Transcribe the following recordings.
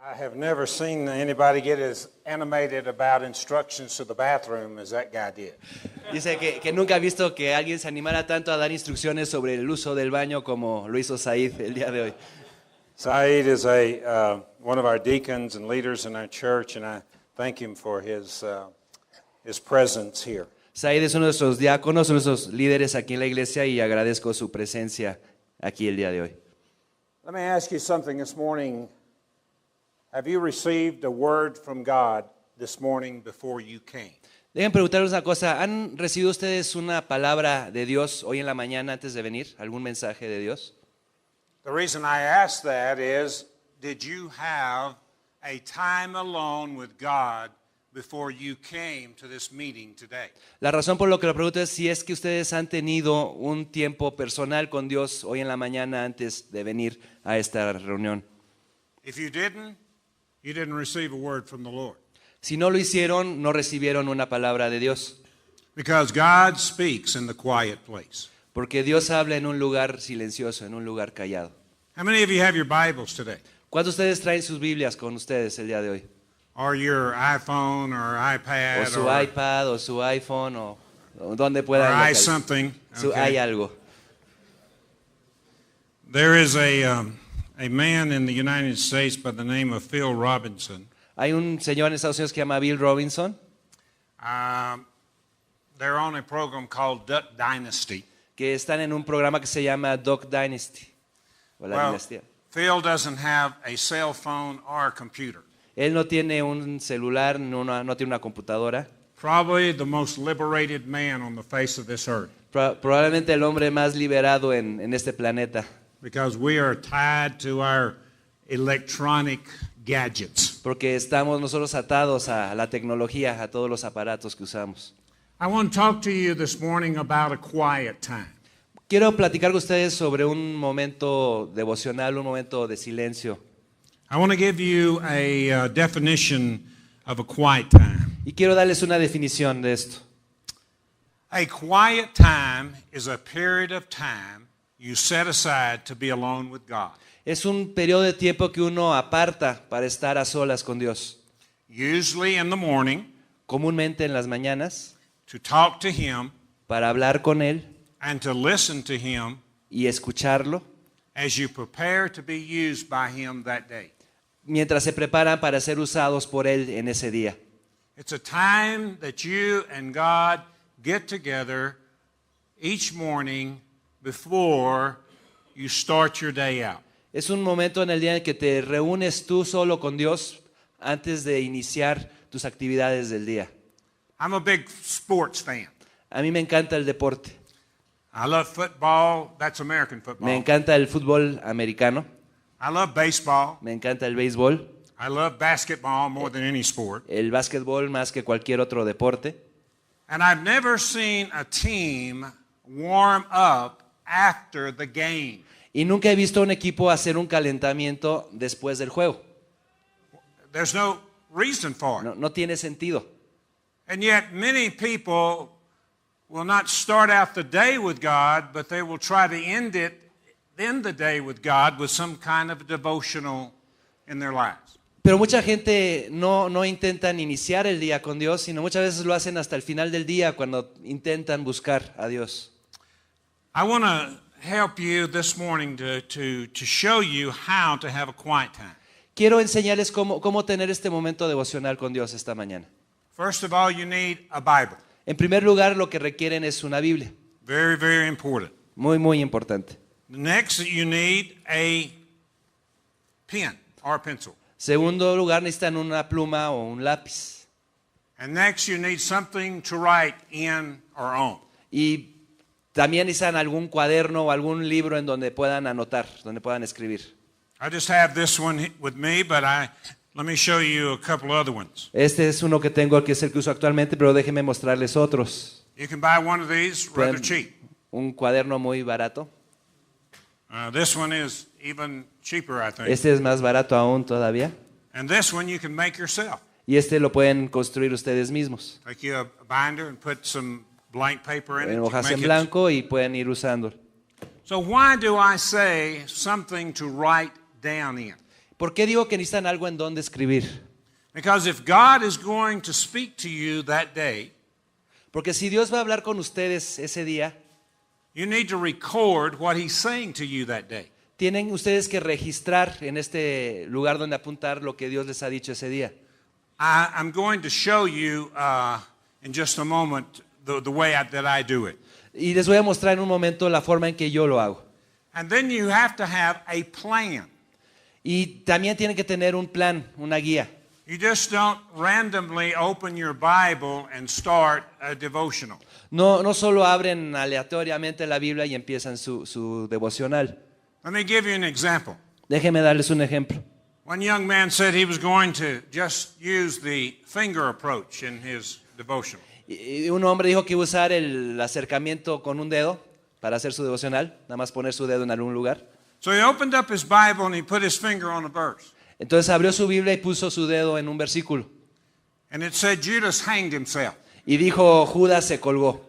I have never seen anybody get as animated about instructions to the bathroom as that guy did. Dice que nunca ha visto que alguien se animara tanto a dar instrucciones sobre el uso del baño como lo hizo Said el día de hoy. Said is one of our deacons and leaders in our church, and I thank him for his presence here. Said es uno de nuestros diáconos, uno de nuestros líderes aquí en la iglesia y agradezco su presencia aquí el día de hoy. Let me ask you something this morning. Have you received a word from God this morning before you came? Déjenme preguntarles una cosa. ¿Han recibido ustedes una palabra de Dios hoy en la mañana antes de venir? ¿Algún mensaje de Dios? The reason I ask that is, did you have a time alone with God before you came to this meeting today? La razón por lo que lo pregunto es si es que ustedes han tenido un tiempo personal con Dios hoy en la mañana antes de venir a esta reunión. If you didn't receive a word from the Lord. Si no lo hicieron, no recibieron una palabra de Dios. Because God speaks in the quiet place. Porque Dios habla en un lugar silencioso, en un lugar callado. How many of you have your Bibles today? ¿Cuántos de ustedes traen sus Biblias con ustedes el día de hoy? Or your iPhone or iPad O su or iPad o su iPhone o donde puedan i localizar. something. Hay Okay. algo. There is a man in the United States by the name of Phil Robinson. Hay un señor en Estados Unidos que se llama Bill Robinson, They're on a program called Duck Dynasty. que están en un programa que se llama Duck Dynasty, o la Well, dinastía. Phil doesn't have a cell phone or a computer. Él no tiene un celular, no tiene una computadora. Probably the most liberated man on the face of this earth. Probablemente el hombre más liberado en este planeta, Because we are tied to our electronic gadgets. porque estamos nosotros atados a la tecnología, a todos los aparatos que usamos. I want to talk to you this morning about a quiet time. Quiero platicar con ustedes sobre un momento devocional, un momento de silencio. I want to give you a definition of a quiet time. Y quiero darles una definición de esto. A quiet time is a period of time you set aside to be alone with God. Es un periodo de tiempo que uno aparta para estar a solas con Dios. Usually in the morning, Comúnmente en las mañanas, to talk to Him para hablar con Él and to listen to Him y escucharlo, as you prepare to be used by Him that day. mientras se preparan para ser usados por Él en ese día. It's a time that you and God get together each morning before you start your day out. Es un momento en el día en que te reúnes tú solo con Dios antes de iniciar tus actividades del día. I'm a big sports fan. A mí me encanta el deporte. I love football. That's American Me football. encanta el fútbol americano. I love baseball. Me encanta el béisbol, I love basketball more than any sport. el básquetbol más que cualquier otro deporte. And I've never seen a team warm up after the game. Y nunca he visto a un equipo hacer un calentamiento después del juego. There's no reason for it. No tiene sentido. And yet many people will not start out the day with God, but they will try to end the day with God with some kind of devotional in their lives. Pero mucha gente no intentan iniciar el día con Dios, sino muchas veces lo hacen hasta el final del día cuando intentan buscar a Dios. I want to help you this morning to show you how to have a quiet time. Quiero enseñarles cómo tener este momento devocional con Dios esta mañana. First of all, you need a Bible. En primer lugar, lo que requieren es una Biblia. Very, very important. Muy, muy importante. Next, you need a pen or a pencil. Segundo lugar, necesitan una pluma o un lápiz. And next, you need something to write in or on. Y también necesitan algún cuaderno o algún libro en donde puedan anotar, donde puedan escribir. I just have this one with me, but let me show you a couple other ones. Este es uno que tengo, que es el que uso actualmente, pero déjenme mostrarles otros. You can buy one of these rather cheap. Un cuaderno muy barato. This one is even cheaper, I think. Este es más barato aún todavía. And this one you can make yourself. Y este lo pueden construir ustedes mismos. Take you a binder and put some blank paper in it. En You hojas make en it. blanco y pueden ir usando. So why do I say something to write down in? ¿Por qué digo que necesitan algo en donde escribir? Because if God is going to speak to you that day, Porque si Dios va a hablar con ustedes ese día, you need to record what He's saying to you that day. tienen ustedes que registrar en este lugar donde apuntar lo que Dios les ha dicho ese día. I'm going to show you in just a moment the way that I do it. Y les voy a mostrar en un momento la forma en que yo lo hago. And then you have to have a plan. Y también tienen que tener un plan, una guía. You just don't randomly open your Bible and start a devotional. No solo abren aleatoriamente la Biblia y empiezan su devocional. Let me give you an example. Déjenme darles un ejemplo. One young man said he was going to just use the finger approach in his devotional. Y un hombre dijo que iba a usar el acercamiento con un dedo para hacer su devocional, nada más poner su dedo en algún lugar. So he opened up his Bible and he put his finger on a verse. Entonces abrió su Biblia y puso su dedo en un versículo. And it said Judas hanged himself. Y dijo, Judas se colgó.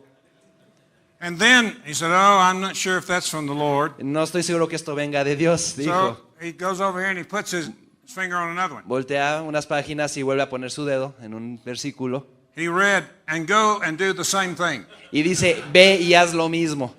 And then he said, oh, I'm not sure if that's from the Lord. No estoy seguro que esto venga de Dios, dijo. So he goes over here and he puts his finger on another one. Voltea unas páginas y vuelve a poner su dedo en un versículo. He read, and go and do the same thing. Y dice, ve y haz lo mismo.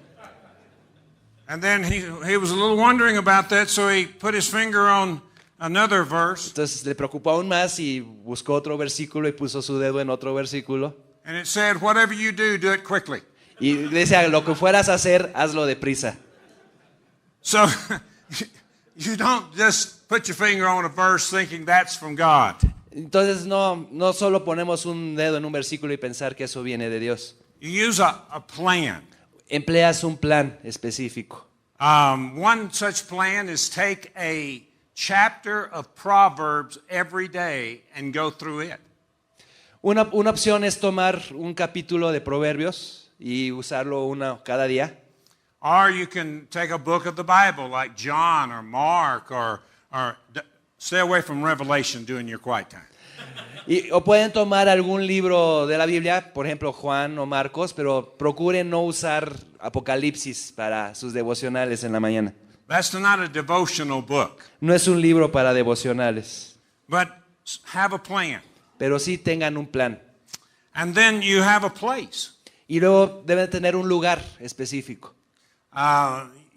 And then he was a little wondering about that, so he put his finger on another verse. Entonces le preocupó aún más y buscó otro versículo y puso su dedo en otro versículo. And it said, whatever you do it quickly. Y decía, lo que fueras a hacer, hazlo deprisa. So you don't just put your finger on a verse thinking that's from God. Entonces no solo ponemos un dedo en un versículo y pensar que eso viene de Dios. You use a plan. Empleas un plan específico. One such plan is take a chapter of Proverbs every day and go through it. Una opción es tomar un capítulo de Proverbios y usarlo cada día. Or you can take a book of the Bible like John or Mark or stay away from Revelation during your quiet time. O pueden tomar algún libro de la Biblia, por ejemplo Juan o Marcos, pero procuren no usar Apocalipsis para sus devocionales en la mañana. That's not a devotional book. No es un libro para devocionales, But have a plan. pero sí tengan un plan. And then you have a place. Y luego deben tener un lugar específico.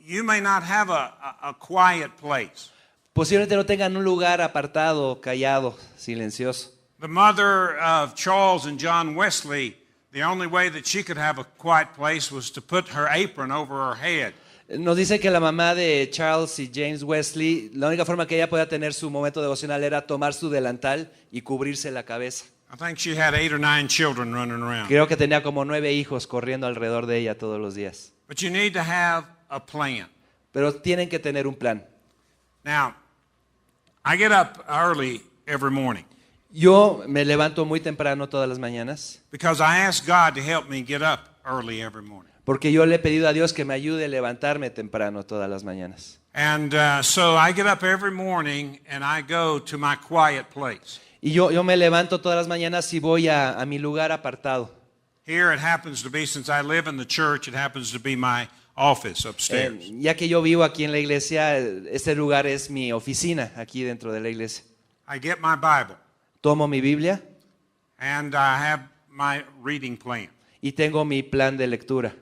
You may not have a quiet place. Posiblemente no tengan un lugar apartado, callado, silencioso. The mother of Charles and John Wesley, the only way that she could have a quiet place was to put her apron over her head. Nos dice que la mamá de Charles y James Wesley, la única forma que ella podía tener su momento devocional era tomar su delantal y cubrirse la cabeza. I think she had 8 or 9 children running around. Creo que tenía como 9 hijos corriendo alrededor de ella todos los días. But you need to have a plan. Pero tienen que tener un plan. Now, I get up early every morning Yo me levanto muy temprano todas las mañanas because I ask God to help me get up early every morning. porque yo le he pedido a Dios que me ayude a levantarme temprano todas las mañanas. And so I get up every morning and I go to my quiet place. Y yo me levanto todas las mañanas y voy a mi lugar apartado. Here it happens to be, since I live in the church, it happens to be my office upstairs. Ya que yo vivo aquí en la iglesia, este lugar es mi oficina aquí dentro de la iglesia. I get my Bible Tomo mi Biblia and I have my reading plan. y tengo mi plan de lectura.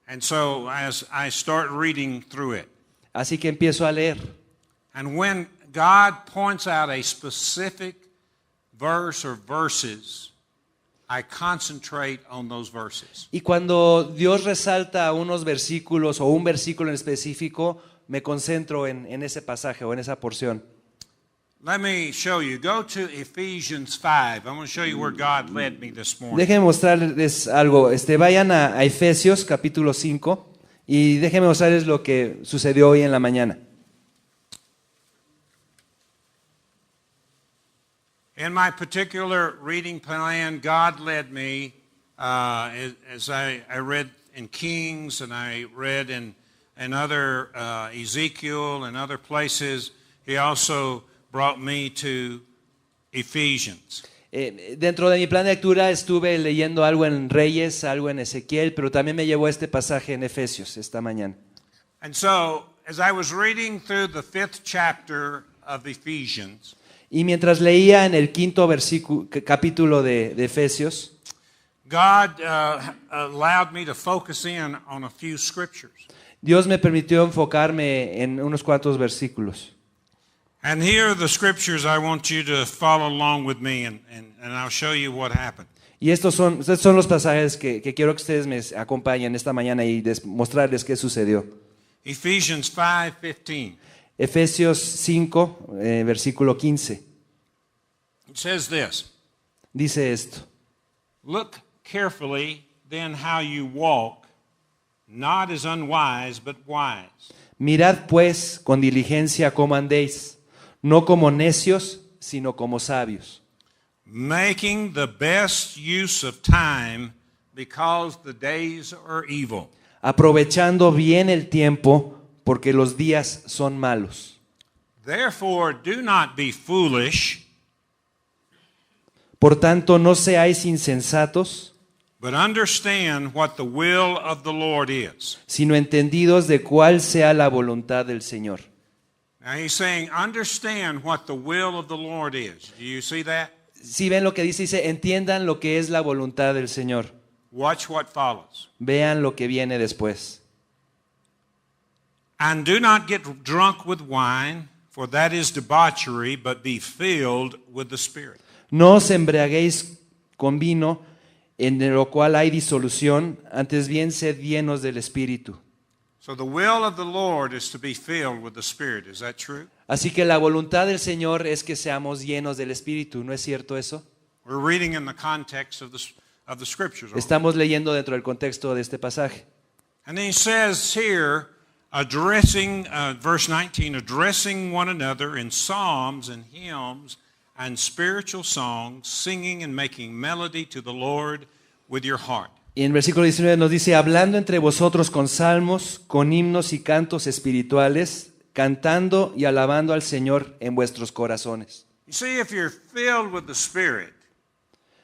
And so as I start reading through it, Así que empiezo a leer. and when God points out a specific verse or verses, I concentrate on those verses. Y cuando Dios resalta unos versículos o un versículo en específico, me concentro en ese pasaje o en esa porción. Let me show you. Go to Ephesians 5. I'm going to show you where God led me this morning. Déjenme mostrarles algo. Vayan a Efesios capítulo 5 y déjenme mostrarles lo que sucedió hoy en la mañana. In my particular reading plan, God led me as I read in Kings and I read in other Ezekiel and other places. He also brought me to Ephesians. Dentro de mi plan de lectura estuve leyendo algo en Reyes, algo en Ezequiel, pero también me llevó este pasaje en Efesios esta mañana. And so, as I was reading through the 5th chapter of Ephesians, Y mientras leía en el quinto capítulo de Efesios, God allowed me to focus in on a few scriptures. Dios me permitió enfocarme en unos cuantos versículos. And here are the scriptures I want you to follow along with me, and I'll show you what happened. Y estos son los pasajes que quiero que ustedes me acompañen esta mañana y mostrarles qué sucedió. Ephesians 5:15. Efesios 5, versículo 15. It says this, Dice esto. "Look carefully then how you walk, not as unwise, but wise." Mirad pues con diligencia cómo andéis, no como necios, sino como sabios, Making the best use of time because the days are evil. aprovechando bien el tiempo, porque los días son malos. Therefore, do not be foolish, Por tanto, no seáis insensatos, but understand what the will of the Lord is. sino entendidos de cuál sea la voluntad del Señor. Now he's saying, understand what the will of the Lord is. Do you see that? Si ven lo que dice, entiendan lo que es la voluntad del Señor. Watch what follows. Vean lo que viene después. And do not get drunk with wine, for that is debauchery, but be filled with the Spirit. No os embriaguéis con vino, en lo cual hay disolución, antes bien sed llenos del Espíritu. So the will of the Lord is to be filled with the Spirit. Is that true? Así que la voluntad del Señor es que seamos llenos del Espíritu, ¿no es cierto eso? We're reading in the context of the scriptures. Estamos leyendo dentro del contexto de este pasaje. And then he says here, addressing, verse 19, addressing one another in psalms and hymns and spiritual songs, singing and making melody to the Lord with your heart. Y en versículo 19 nos dice, hablando entre vosotros con salmos, con himnos y cantos espirituales, cantando y alabando al Señor en vuestros corazones. You see, if you're filled with the Spirit,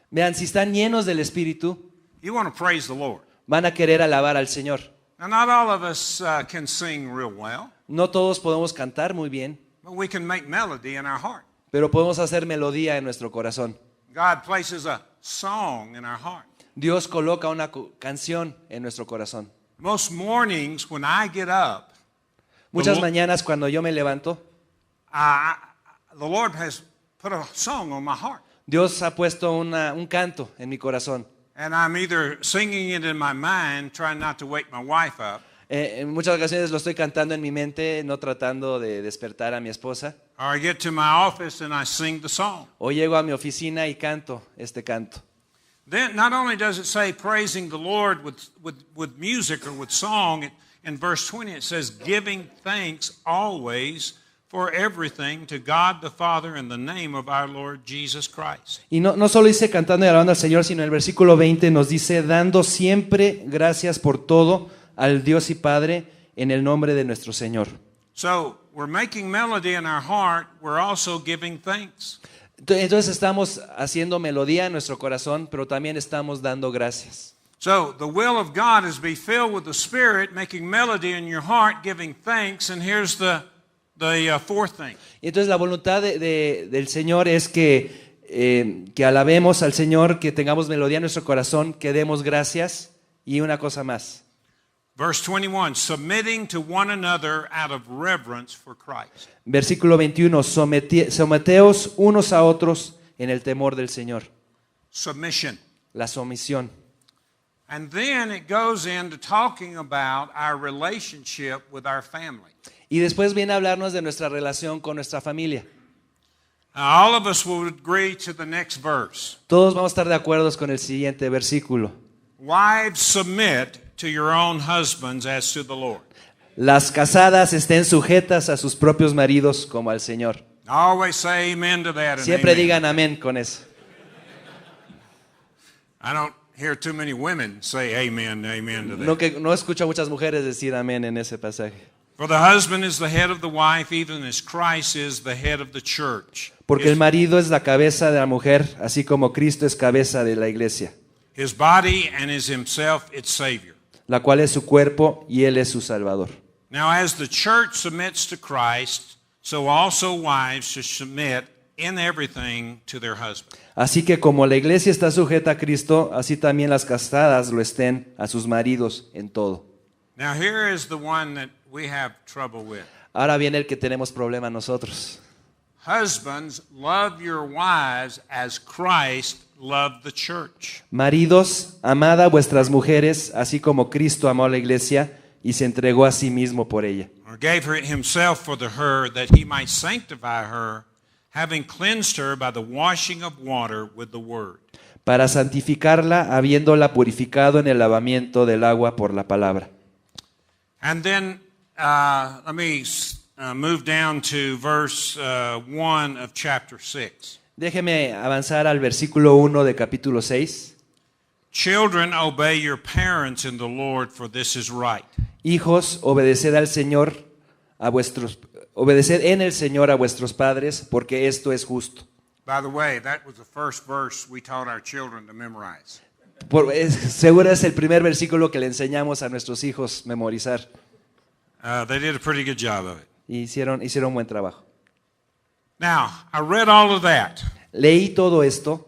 Vean, si están llenos del Espíritu, you want to praise the Lord. van a querer alabar al Señor. Now, not all of us can sing real well, No todos podemos cantar muy bien, but we can make melody in our heart. pero podemos hacer melodía en nuestro corazón. God places a song in our heart. Dios coloca una canción en nuestro corazón. Most mornings when I get up, Muchas mañanas cuando yo me levanto, the Lord has put a song on my heart. Dios ha puesto un canto en mi corazón. And I'm either singing it in my mind, trying not to wake my wife up, En muchas ocasiones lo estoy cantando en mi mente, no tratando de despertar a mi esposa. or I get to my office and I sing the song. O llego a mi oficina y canto este canto. Then not only does it say praising the Lord with music or with song, in verse 20 it says giving thanks always for everything to God the Father in the name of our Lord Jesus Christ. Y no solo dice cantando y alabando al Señor, sino en el versículo 20 nos dice dando siempre gracias por todo al Dios y Padre en el nombre de nuestro Señor. So we're making melody in our heart, we're also giving thanks. Entonces estamos haciendo melodía en nuestro corazón, pero también estamos dando gracias. So the will of God is be filled with the Spirit, making melody in your heart, giving thanks, and here's the fourth thing. Y entonces la voluntad del Señor es que alabemos al Señor, que tengamos melodía en nuestro corazón, que demos gracias y una cosa más. Verse 21, submitting to one another out of reverence for Christ. Versículo 21, someteos unos a otros en el temor del Señor. Submission. La sumisión. And then it goes into talking about our relationship with our family. Y después viene a hablarnos de nuestra relación con nuestra familia. Now, all of us will agree to the next verse. Todos vamos a estar de acuerdo con el siguiente versículo. Wives, submit to your own husbands as to the Lord. Las casadas estén sujetas a sus propios maridos como al Señor. I always say amen to that. And Siempre amen. digan amén con eso. I don't hear too many women say amen to that. No escucho a muchas mujeres decir amén en ese pasaje. For the husband is the head of the wife, even as Christ is the head of the church. Porque el marido es la cabeza de la mujer, así como Cristo es cabeza de la iglesia, His body and is himself its Savior. la cual es su cuerpo y él es su salvador. Now, as the church submits to Christ, So also wives should submit in everything to their husband. Así que como la iglesia está sujeta a Cristo, así también las casadas lo estén a sus maridos en todo. Now here is the one that we have trouble with. Ahora viene el que tenemos problema nosotros. Husbands, love your wives as Christ loved the church. Maridos, amad a vuestras mujeres, así como Cristo amó a la iglesia y se entregó a sí mismo por ella. Or gave her himself for her that he might sanctify her, having cleansed her by the washing of water with the word. Para santificarla, habiéndola purificado en el lavamiento del agua por la palabra. And then let me move down to verse 1 of chapter 6. Déjeme avanzar al versículo 1 de capítulo 6. Children, obey your parents in the Lord, for this is right. Hijos, obedeced al Señor, obedeced en el Señor a vuestros padres, porque esto es justo. By the way, that was the first verse we taught our children to memorize. Seguro es el primer versículo que le enseñamos a nuestros hijos memorizar. They did a pretty good job of it. Y hicieron un buen trabajo. Now, I read all of that. Leí todo esto.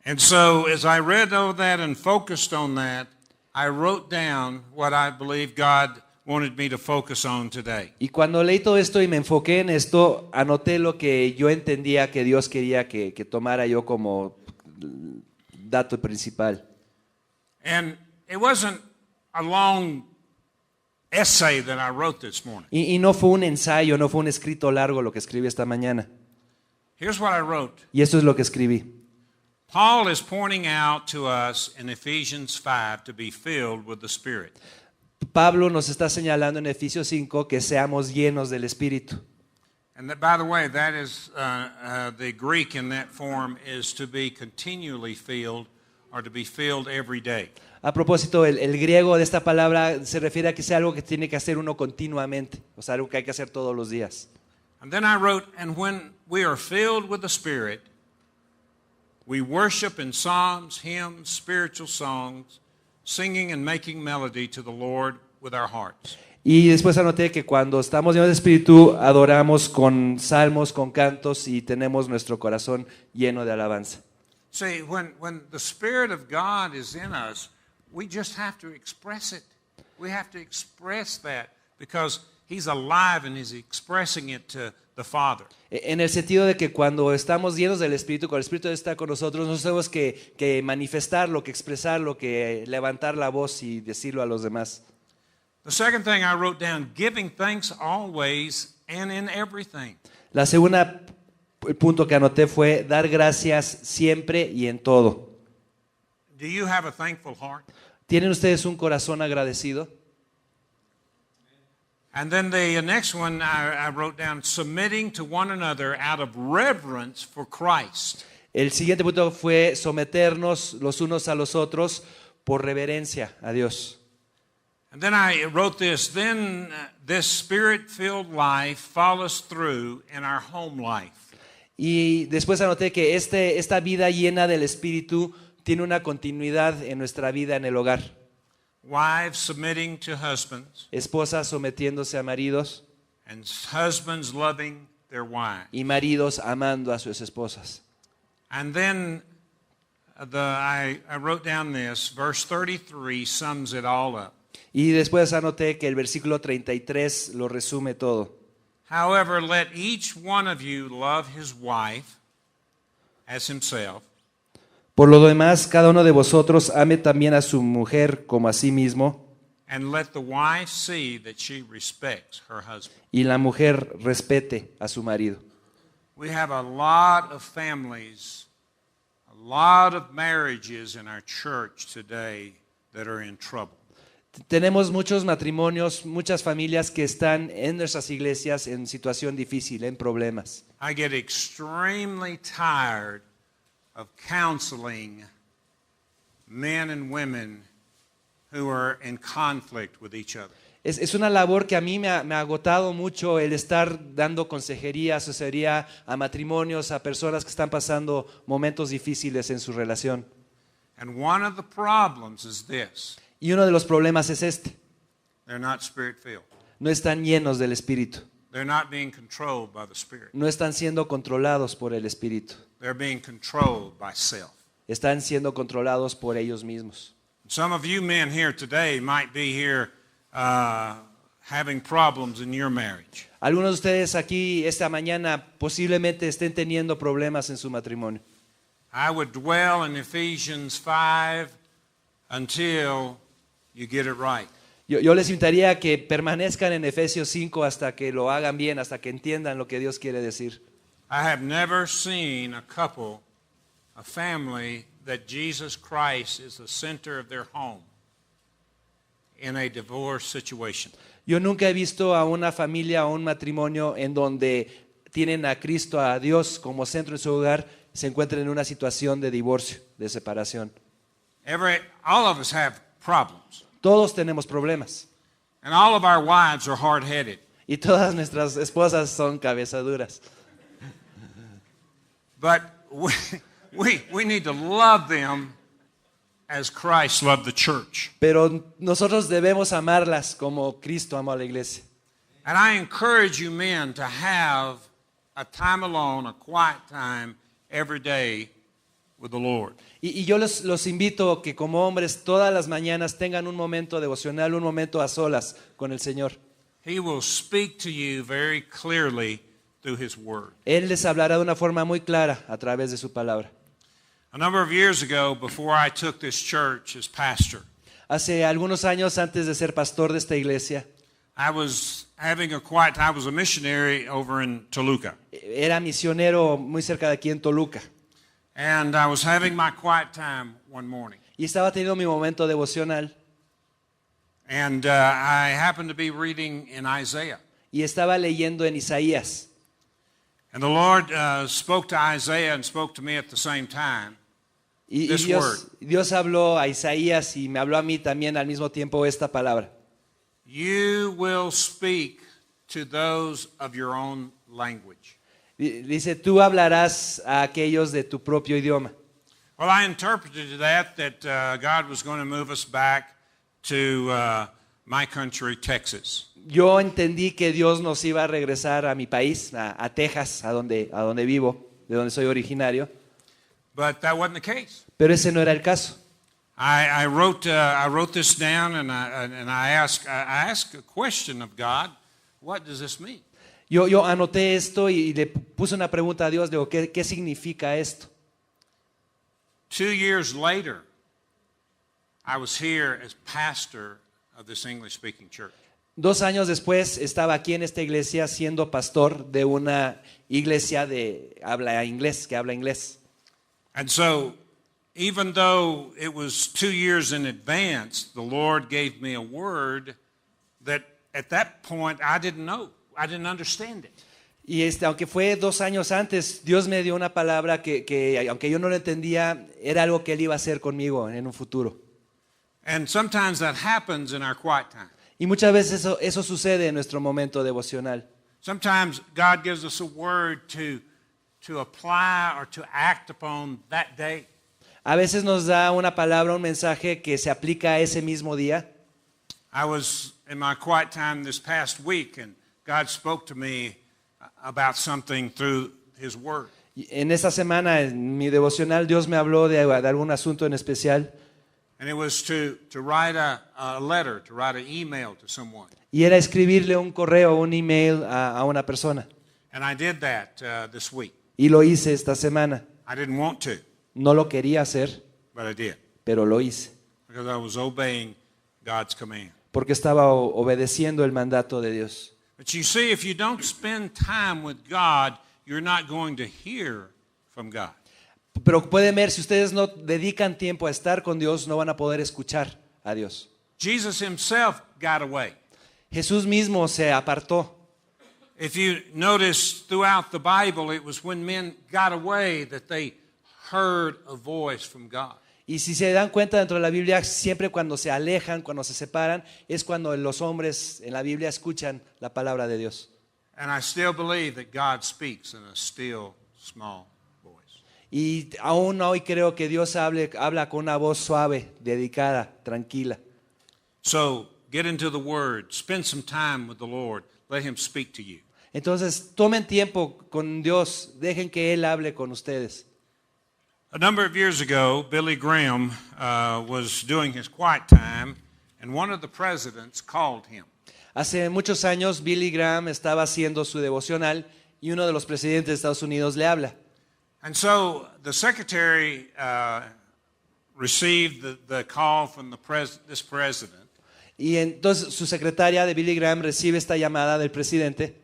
And so, as I read all that and focused on that, I wrote down what I believe God wanted me to focus on today. Y cuando leí todo esto y me enfoqué en esto, anoté lo que yo entendía que Dios quería que tomara yo como dato principal. And it wasn't a long essay that I wrote this morning. Y no fue un ensayo, no fue un escrito largo lo que escribí esta mañana. Here's what I wrote. Y esto es lo que escribí. Paul is pointing out to us in Ephesians 5 to be filled with the Spirit. Pablo nos está señalando en Efesios 5 que seamos llenos del Espíritu. And that, by the way, that is the Greek in that form is to be continually filled or to be filled every day. A propósito, el griego de esta palabra se refiere a que sea algo que tiene que hacer uno continuamente, o sea, algo que hay que hacer todos los días. And then I wrote, and when we are filled with the Spirit, we worship in psalms, hymns, spiritual songs, singing and making melody to the Lord with our hearts. Y después anoté que cuando estamos llenos de Espíritu, adoramos con salmos, con cantos y tenemos nuestro corazón lleno de alabanza. See, when the Spirit of God is in us, we just have to express it. We have to express that because He's alive and He's expressing it to the Father. En el sentido de que cuando estamos llenos del Espíritu, cuando el Espíritu está con nosotros, no tenemos que manifestarlo, que expresarlo, que levantar la voz y decirlo a los demás. The second thing I wrote down, giving thanks always and in everything. La segunda punto que anoté fue dar gracias siempre y en todo. Do you have a thankful heart? ¿Tienen ustedes un corazón agradecido? And then the next one I wrote down, submitting to one another out of reverence for Christ. El siguiente punto fue someternos los unos a los otros por reverencia a Dios. And then I wrote this, then this Spirit-filled life follows through in our home life. Y después anoté que esta vida llena del Espíritu tiene una continuidad en nuestra vida en el hogar. Wives submitting to husbands, Esposas sometiéndose a maridos and husbands loving their wives. y maridos amando a sus esposas. And then I wrote down this, verse 33 sums it all up. Y después anoté que el versículo 33 lo resume todo. However, let each one of you love his wife as himself, Por lo demás, cada uno de vosotros ame también a su mujer como a sí mismo, and let the wife see that she respects her husband. y la mujer respete a su marido. We have a lot of families, a lot of marriages in our church today that are in trouble. Tenemos muchos matrimonios, muchas familias que están en nuestras iglesias en situación difícil, en problemas. I get extremely tired of counseling men and women who are in conflict with each other. Es una labor que a mí me ha agotado mucho el estar dando consejería, asesoría a matrimonios, a personas que están pasando momentos difíciles en su relación. And one of the problems is this: Y uno de los problemas es este: they're not spirit-filled. no están llenos del Espíritu. They're not being controlled by the Spirit. no están siendo controlados por el Espíritu. They're being controlled by self. Están siendo controlados por ellos mismos. Some of you men here today might be here having problems in your marriage. Algunos de ustedes aquí esta mañana posiblemente estén teniendo problemas en su matrimonio. I would dwell in Ephesians 5 until you get it right. Yo les invitaría a que permanezcan en Efesios 5 hasta que lo hagan bien, hasta que entiendan lo que Dios quiere decir. I have never seen a couple, a family, that Jesus Christ is the center of their home in a divorce situation. Yo nunca he visto a una familia o un matrimonio en donde tienen a Cristo, a Dios como centro de su hogar, se encuentren en una situación de divorcio, de separación. All of us have problems, Todos tenemos problemas and all of our wives are hard-headed. y todas nuestras esposas son cabezaduras. But we need to love them as Christ loved the church. Pero nosotros debemos amarlas como Cristo amó a la iglesia. And I encourage you men to have a time alone, a quiet time every day with the Lord. Y yo los invito que como hombres todas las mañanas tengan un momento devocional, un momento a solas con el Señor. He will speak to you very clearly through His Word. Él les hablará de una forma muy clara a través de su palabra. A number of years ago, before I took this church as pastor, Hace algunos años antes de ser pastor de esta iglesia, I was having a quiet time. I was a missionary over in Toluca. era misionero muy cerca de aquí en Toluca. And I was having my quiet time one morning. Y estaba teniendo mi momento devocional And I happened to be reading in Isaiah. y estaba leyendo en Isaías. And the Lord spoke to Isaiah and spoke to me at the same time. Y This word. Dios habló a Isaías y me habló a mí también al mismo tiempo esta palabra. You will speak to those of your own language. Dice, tú hablarás a aquellos de tu propio idioma. Well, I interpreted that God was going to move us back to my country, Texas. Yo entendí que Dios nos iba a regresar a mi país, a Texas, a donde vivo, de donde soy originario. But that wasn't the case. Pero ese no era el caso. I wrote this down and I asked a question of God. What does this mean? Yo anoté esto y le puse una pregunta a Dios, digo, ¿qué significa esto? 2 years later, I was here as pastor of this English-speaking church. 2 años después estaba aquí en esta iglesia siendo pastor de una iglesia que habla inglés. And so, even though it was 2 years in advance, the Lord gave me a word that at that point I didn't know. I didn't understand it. Y aunque fue 2 años antes, Dios me dio una palabra que aunque yo no lo entendía, era algo que Él iba a hacer conmigo en un futuro. And sometimes that happens in our quiet time. Y muchas veces eso sucede en nuestro momento devocional. Sometimes God gives us a word to apply or to act upon that day. A veces nos da una palabra, un mensaje que se aplica a ese mismo día. I was in my quiet time this past week, and God spoke to me about something through His Word. Y en esta semana, en mi devocional, Dios me habló de algún asunto en especial. And it was to write a letter, to write an email to someone. Y era escribirle un correo, un email a una persona. And I did that this week. Y lo hice esta semana. I didn't want to, No lo quería hacer, but I did, pero lo hice. because I was obeying God's command. Porque estaba obedeciendo el mandato de Dios. But you see, if you don't spend time with God, you're not going to hear from God. Pero pueden ver, si ustedes no dedican tiempo a estar con Dios, no van a poder escuchar a Dios. Jesus Himself got away. Jesús mismo se apartó. If you notice throughout the Bible, it was when men got away that they heard a voice from God. Y si se dan cuenta dentro de la Biblia, siempre cuando se alejan, cuando se separan, es cuando los hombres en la Biblia escuchan la palabra de Dios. And I still believe that God speaks in a still, small voice. Y aún hoy creo que Dios habla con una voz suave, dedicada, tranquila. So get into the Word, spend some time with the Lord, let Him speak to you. Entonces, tomen tiempo con Dios, dejen que Él hable con ustedes. A number of years ago, Billy Graham was doing his quiet time, and one of the presidents called him. Hace muchos años, Billy Graham estaba haciendo su devocional y uno de los presidentes de Estados Unidos le habla. And so the secretary received the call from this president Y entonces su secretaria de Billy Graham recibe esta llamada del presidente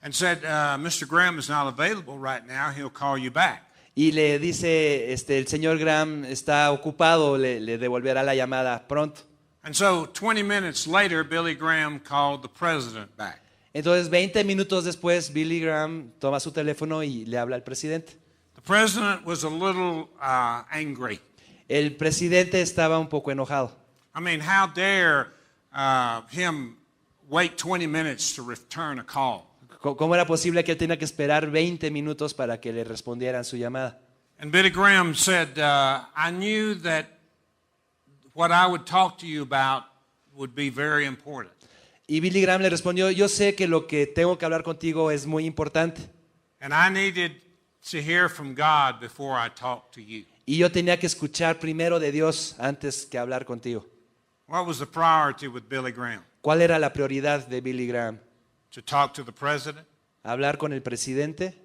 and said, Mr. Graham is not available right now. He'll call you back. y le dice, el señor Graham está ocupado, le devolverá la llamada pronto. And so 20 minutes later, Billy Graham called the president back. Entonces, 20 minutos después, Billy Graham toma su teléfono y le habla al presidente. The president was a little angry. El presidente estaba un poco enojado. I mean, how dare him wait 20 minutes to return a call? ¿Cómo era posible que él tenía que esperar 20 minutos para que le respondieran su llamada? And Billy Graham said, I knew that what I would talk to you about would be very important. Y Billy Graham le respondió, yo sé que lo que tengo que hablar contigo es muy importante. And I needed to hear from God before I talk to you. Y yo tenía que escuchar primero de Dios antes que hablar contigo. What was the priority with Billy Graham? ¿Cuál era la prioridad de Billy Graham? To talk to the president ¿Hablar con el presidente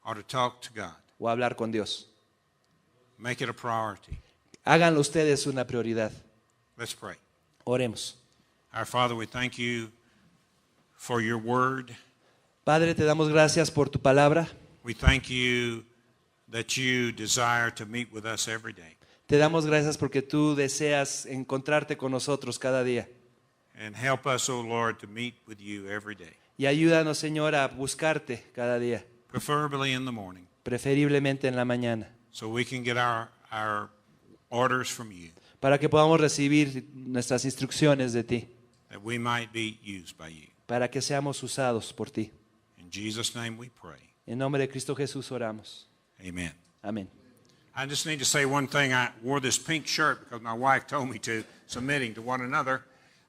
or to talk to God? o hablar con Dios? Make it a priority. Háganlo ustedes una prioridad. Let's pray. Oremos. Our Father, we thank you for your word. Padre, te damos gracias por tu palabra. We thank you that you desire to meet with us every day. Te damos gracias porque tú deseas encontrarte con nosotros cada día. And help us, O Lord, to meet with you every day, Y ayúdanos, Señor, a buscarte cada día, preferably in the morning, preferiblemente en la mañana, so we can get our orders from you, para que podamos recibir nuestras instrucciones de ti, that we might be used by you. para que seamos usados por ti. In Jesus' name we pray. En nombre de Cristo Jesús oramos. Amen. Amén. I just need to say one thing. I wore this pink shirt because my wife told me to, submitting to one another.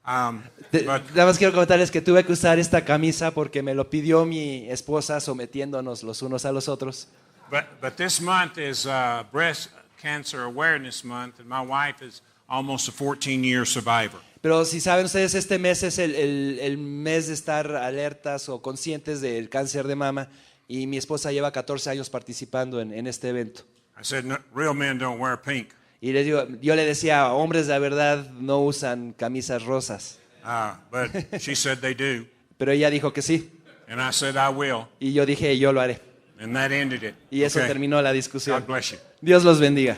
But Nada más quiero comentarles que tuve que usar esta camisa porque me lo pidió mi esposa, sometiéndonos los unos a los otros. But this month is Breast Cancer Awareness Month, and my wife is almost a 14-year survivor. Pero si saben ustedes, este mes es el mes de estar alertas o conscientes del cáncer de mama y mi esposa lleva 14 años participando en este evento. I said, no, real men don't wear pink. Y les digo, yo le decía, hombres de verdad no usan camisas rosas. But she said they do. Pero ella dijo que sí. And I said, I will. Y yo dije, yo lo haré. And that ended it. Y eso Okay. terminó la discusión. God bless you. Dios los bendiga.